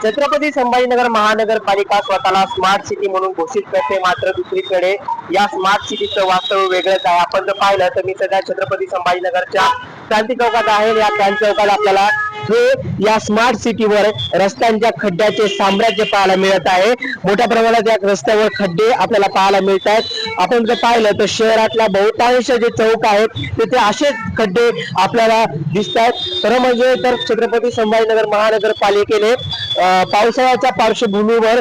छत्रपती संभाजीनगर महानगरपालिका स्वतःला smart city म्हणून घोषित करते, मात्र दुसरीकडे या स्मार्ट सिटीचं वास्तव वेगळंच आहे. आपण जर पाहिलं तर मी सध्या छत्रपती संभाजीनगरच्या क्रांती चौकात आहे. या क्रांती चौकात आपल्याला हे या स्मार्ट सिटीवर रस्त्यांच्या खड्ड्याचे साम्राज्य पाहायला मिळत आहे. मोठ्या प्रमाणात या रस्त्यावर खड्डे आपल्याला पाहायला मिळत आहेत. आपण जर पाहिलं तर शहरातला बहुतांश जे चौक आहेत तिथे असेच खड्डे आपल्याला दिसत आहेत. खरं म्हणजे तर छत्रपती संभाजीनगर महानगरपालिकेने पावसाळ्याच्या पार्श्वभूमीवर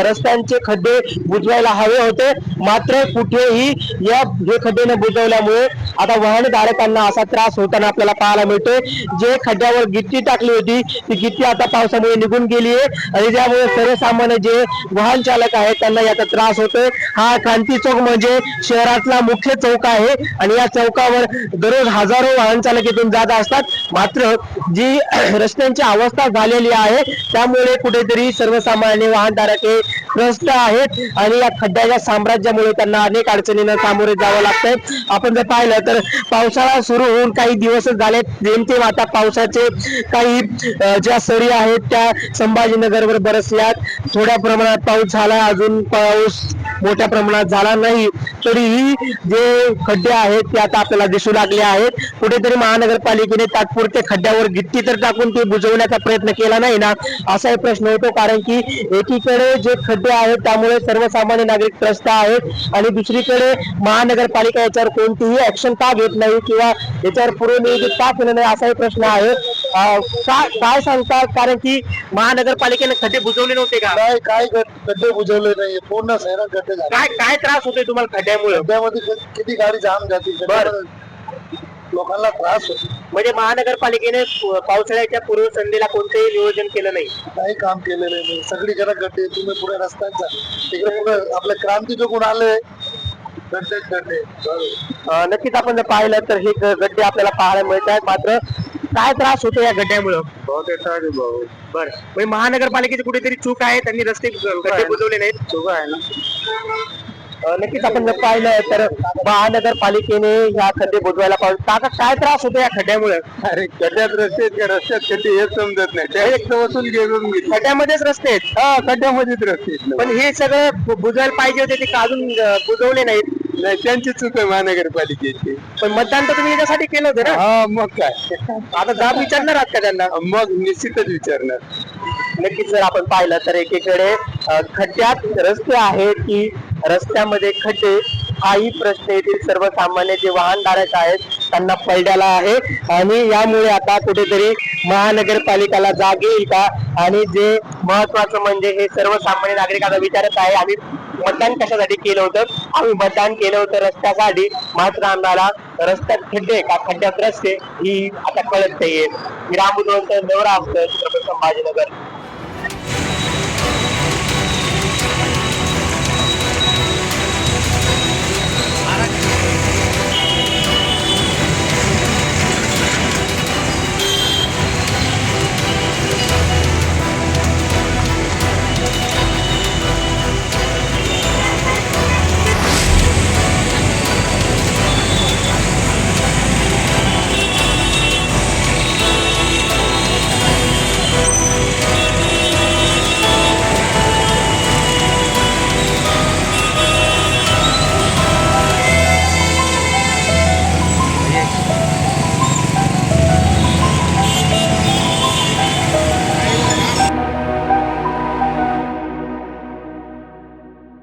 रस्त्यांचे खड्डे बुजवायला हवे होते, मात्र कुठेही हे खड्डे न बुजवल्यामुळे आता वाहनधारकांना असा त्रास होताना आपल्याला पाहायला मिळतोय. जे खड्ड्यावर गिट्टी टाकली होती ती गिट्टी आता पावसामुळे निघून गेली आहे आणि त्यामुळे सर्वसामान्य जे वाहन चालक आहेत त्यांना याचा त्रास होतोय. हा क्रांती चौक म्हणजे शहरातला मुख्य चौक आहे आणि या चौकावर दररोज हजारो वाहन चालक इथून जात असतात. मात्र जी रस्त्यांची अवस्था झालेली आहे त्यामुळे कुठेतरी सर्वसामान्य वाहनधारक हे त्रस्त आहेत आणि या खड्ड्याच्या साम्राज्यामुळे त्यांना अनेक अडचणींना सामोरे जावं लागतंय. आपण जर पाहिलं तर पावसाळा सुरू होऊन काही दिवसच झाले, जेमतेम आता पावसाचे काही ज्या सरी आहेत त्या संभाजीनगरवर बरसल्यात. थोड्या प्रमाणात पाऊस झाला, अजून पाऊस मोठ्या प्रमाणात झाला नाही, तरीही जे खड्डे आहेत ते आता आपल्याला दिसू लागले आहेत. कुठेतरी महानगरपालिकेने तात्पुरते खड्ड्यावर गिट्टी तर टाकून ते बुजवण्याचा प्रयत्न केला नाही ना, असाही प्रश्न होतो. कारण की एकीकडे जे खड्डे आहेत त्यामुळे सर्वसामान्य नागरिक त्रस्त आहेत आणि दुसरीकडे महानगरपालिका याच्यावर कोणतीही ऍक्शन का घेत नाही किंवा याच्यावर पुढे नियोजित का केलं नाही असाही प्रश्न आहे. काय सांगतात, कारण की महानगरपालिकेने खड्डे बुजवले नव्हते का? काय खड्डे बुजवले नाही, पूर्ण शहरात खड्डे झाले. काय त्रास होतोय तुम्हाला खड्ड्यामुळे? खड्ड्यामध्ये किती गाडी जाम जाते, लोकांना त्रास होतो. म्हणजे महानगरपालिकेने पावसाळ्याच्या पूर्वसंध्येला कोणतेही नियोजन केलं नाही, काही काम केलेलं नाही. सगळीकडे खड्डे, तुम्ही पुढे रस्त्यांचा तिकडे पुढे आपल्या क्रांती चौकून आले खड्डे. नक्कीच आपण जर पाहिलं तर हे गड्डे आपल्याला पाहायला मिळत आहेत. मात्र काय त्रास होतो या गड्ड्यामुळे? बर, म्हणजे महानगरपालिकेची कुठेतरी चूक आहे, त्यांनी रस्ते गड्डे बुजवले नाहीत. चूक आहे ना. नक्कीच आपण जर पाहिलं तर महानगरपालिकेने ह्या खड्डे बुजवायला पाहिजे. काका काय त्रास होतो या खड्ड्यामुळे? अरे खड्ड्यात रस्त्यात खड्डे हे समजत नाही, त्या एक वसून घेऊन खड्ड्यामध्येच रस्ते आहेत. खड्ड्यामध्येच रस्ते आहेत. पण हे सगळं बुजवायला पाहिजे होते, ते अजून बुजवले नाहीत. नाही, त्यांची चूक आहे महानगरपालिकेची. पण मतदान तर तुम्ही याच्यासाठी केलं होतं ना? हा, मग काय आता जाब विचारणार आहात का त्यांना? मग निश्चितच विचारणार. नक्कीच जर आपण पाहिलं तर एकीकडे खड्ड्यात रस्ते आहेत की रस्त्यामध्ये खड्डे, हाही प्रश्न येथील सर्वसामान्य जे वाहनधारक आहेत त्यांना पडलेला आहे आणि यामुळे आता कुठेतरी महानगरपालिकाला जाग येईल का? आणि जे महत्वाचं म्हणजे हे सर्वसामान्य नागरिक आता विचारत आहे, आम्ही मतदान कशासाठी केलं होतं? आम्ही मतदान केलं होतं रस्त्यासाठी, मात्र आम्हाला रस्त्यात खड्डे का खड्ड्यात रस्ते ही आता कळत नाहीये. मी राम बुधवंत, नवरा असतं, छत्रपती संभाजीनगर.